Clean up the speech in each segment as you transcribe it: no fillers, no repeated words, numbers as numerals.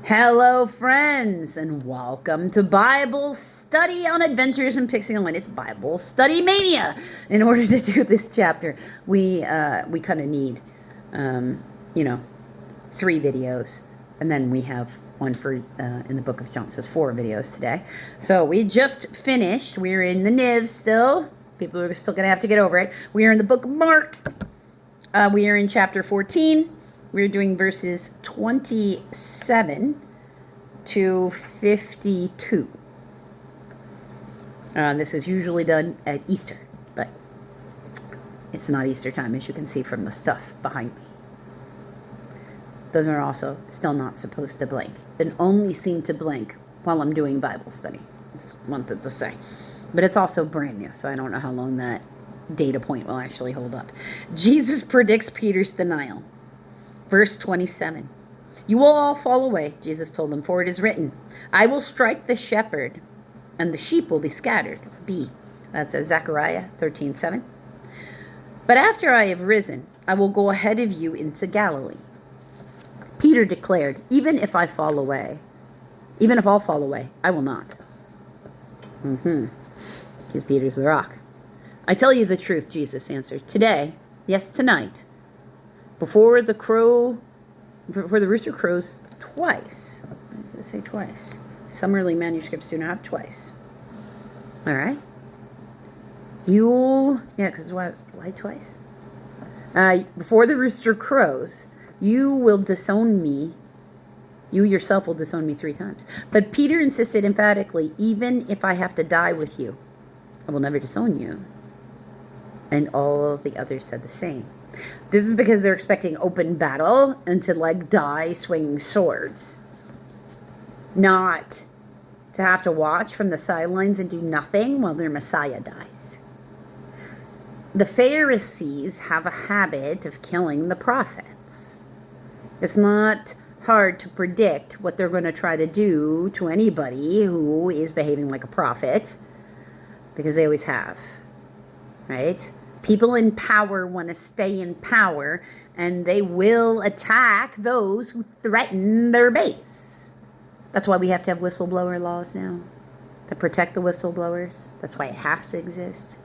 Hello, friends, and welcome to Bible Study on Adventures in Pixie Land. It's Bible Study Mania. In order to do this chapter, we kind of need, 3 videos, and then we have one for in the book of John. So it's 4 videos today. So we just finished. We're in the NIV still. People are still gonna have to get over it. We are in the book of Mark. We are in chapter 14. We're doing verses 27 to 52. This is usually done at Easter, but it's not Easter time, as you can see from the stuff behind me. Those are also still not supposed to blink, and only seem to blink while I'm doing Bible study. Just wanted to say. But it's also brand new, so I don't know how long that data point will actually hold up. Jesus predicts Peter's denial. Verse 27. You will all fall away, Jesus told them, for it is written, I will strike the shepherd, and the sheep will be scattered. B. That's Zechariah 13:7. But after I have risen, I will go ahead of you into Galilee. Peter declared, even if all fall away, I will not. Because Peter's the rock. I tell you the truth, Jesus answered. Today, yes, tonight, before the rooster crows twice. Why does it say twice? Some early manuscripts do not have twice. All right. Because why twice? Before the rooster crows, you will disown me. You yourself will disown me 3 times. But Peter insisted emphatically, even if I have to die with you, I will never disown you. And all the others said the same. This is because they're expecting open battle and to die swinging swords. Not to have to watch from the sidelines and do nothing while their Messiah dies. The Pharisees have a habit of killing the prophets. It's not hard to predict what they're going to try to do to anybody who is behaving like a prophet, because they always have, right? People in power want to stay in power, and they will attack those who threaten their base. That's why we have to have whistleblower laws now, to protect the whistleblowers. That's why it has to exist.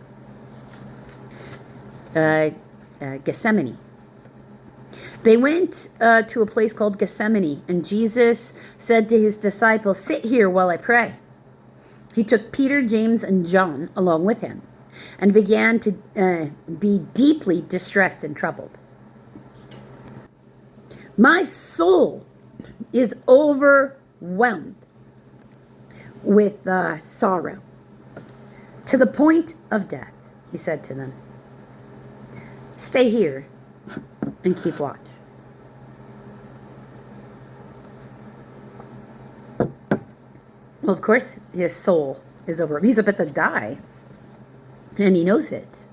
Gethsemane. They went to a place called Gethsemane, and Jesus said to his disciples, sit here while I pray. He took Peter, James, and John along with him, and began to be deeply distressed and troubled. My soul is overwhelmed with sorrow, to the point of death, he said to them. Stay here and keep watch. Well, of course, his soul is over. He's about to die. And he knows it.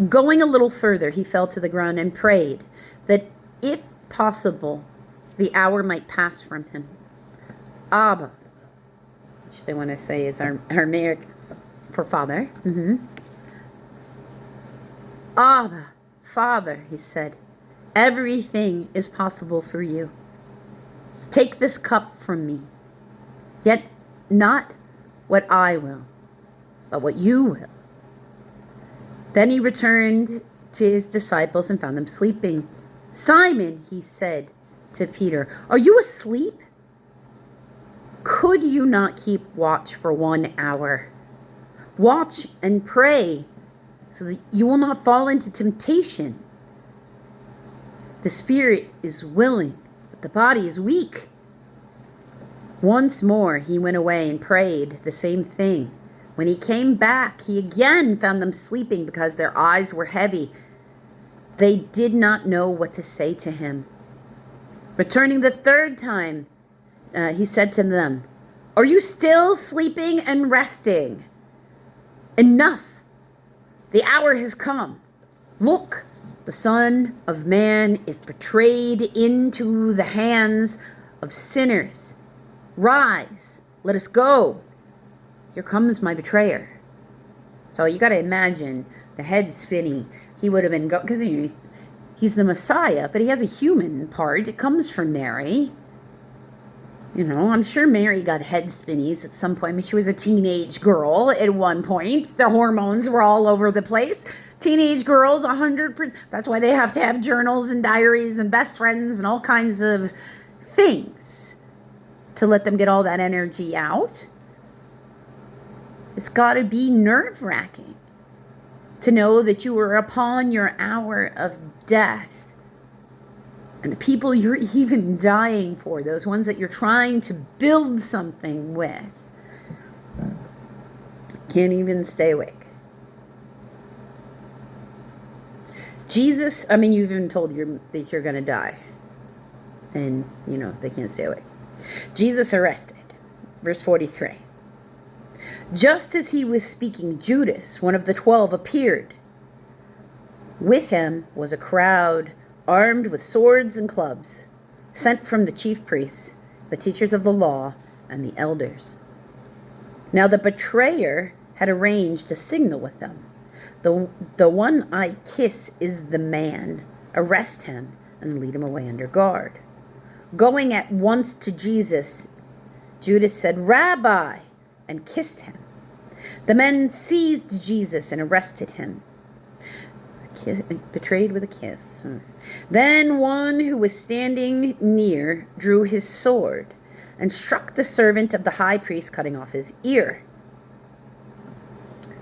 Going a little further, he fell to the ground and prayed that, if possible, the hour might pass from him. Abba, which they want to say is Aramaic for father. Abba, Father, he said, everything is possible for you. Take this cup from me, yet not what I will, but what you will. Then he returned to his disciples and found them sleeping. Simon, he said to Peter, are you asleep? Could you not keep watch for 1 hour? Watch and pray so that you will not fall into temptation. The spirit is willing, but the body is weak. Once more he went away and prayed the same thing. When he came back, he again found them sleeping because their eyes were heavy. They did not know what to say to him. Returning the 3rd time, he said to them, are you still sleeping and resting? Enough! The hour has come. Look, the Son of Man is betrayed into the hands of sinners. Rise, let us go. Here comes my betrayer. So you got to imagine the head spinning. He would have been because he's the Messiah, but he has a human part. It comes from Mary. You know, I'm sure Mary got head spinnies at some point. I mean, she was a teenage girl at one point. The hormones were all over the place. Teenage girls, 100%. That's why they have to have journals and diaries and best friends and all kinds of things to let them get all that energy out. It's got to be nerve-wracking to know that you are upon your hour of death. And the people you're even dying for, those ones that you're trying to build something with, can't even stay awake. Jesus, I mean, you've even told that you're going to die. And, you know, they can't stay awake. Jesus arrested. Verse 43. Just as he was speaking, Judas, one of the 12, appeared. With him was a crowd armed with swords and clubs, sent from the chief priests, the teachers of the law, and the elders. Now the betrayer had arranged a signal with them. The one I kiss is the man. Arrest him and lead him away under guard. Going at once to Jesus, Judas said, Rabbi, and kissed him. The men seized Jesus and arrested him. Betrayed with a kiss. Then one who was standing near drew his sword and struck the servant of the high priest, cutting off his ear.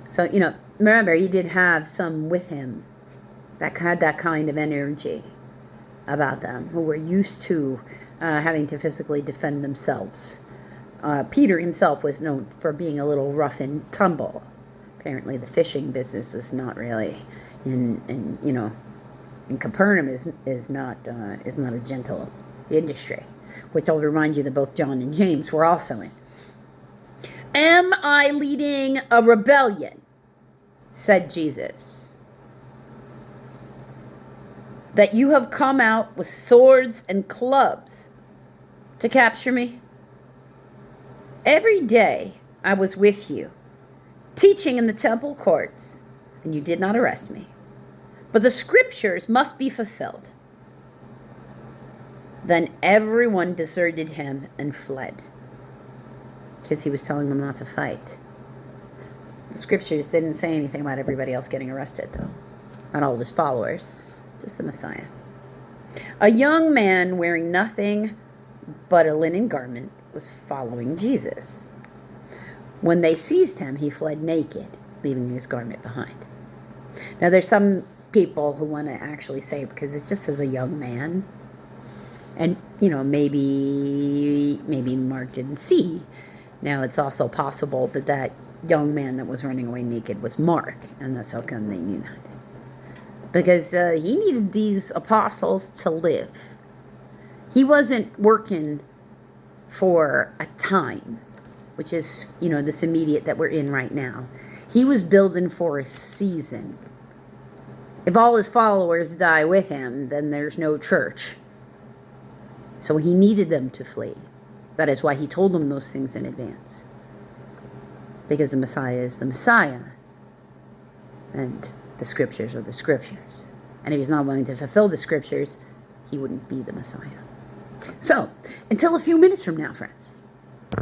So, you know, remember, he did have some with him that had that kind of energy about them, who were used to having to physically defend themselves. Peter himself was known for being a little rough and tumble. Apparently the fishing business is not really in you know, in Capernaum is not a gentle industry, which I'll remind you that both John and James were also in. Am I leading a rebellion? Said Jesus. That you have come out with swords and clubs to capture me? Every day I was with you, teaching in the temple courts, and you did not arrest me. But the scriptures must be fulfilled. Then everyone deserted him and fled, because he was telling them not to fight. The scriptures didn't say anything about everybody else getting arrested, though. Not all of his followers, just the Messiah. A young man wearing nothing but a linen garment was following Jesus. When they seized him, he fled naked, leaving his garment behind. Now, there's some people who want to actually say, because it just says a young man, and, you know, maybe Mark didn't see. Now, it's also possible that that young man that was running away naked was Mark, and that's how come they knew that. Because he needed these apostles to live. He wasn't working for a time, which is, you know, this immediate that we're in right now. He was building for a season. If all his followers die with him, then there's no church. So he needed them to flee. That is why he told them those things in advance. Because the Messiah is the Messiah. And the scriptures are the scriptures. And if he's not willing to fulfill the scriptures, he wouldn't be the Messiah. So, until a few minutes from now, friends.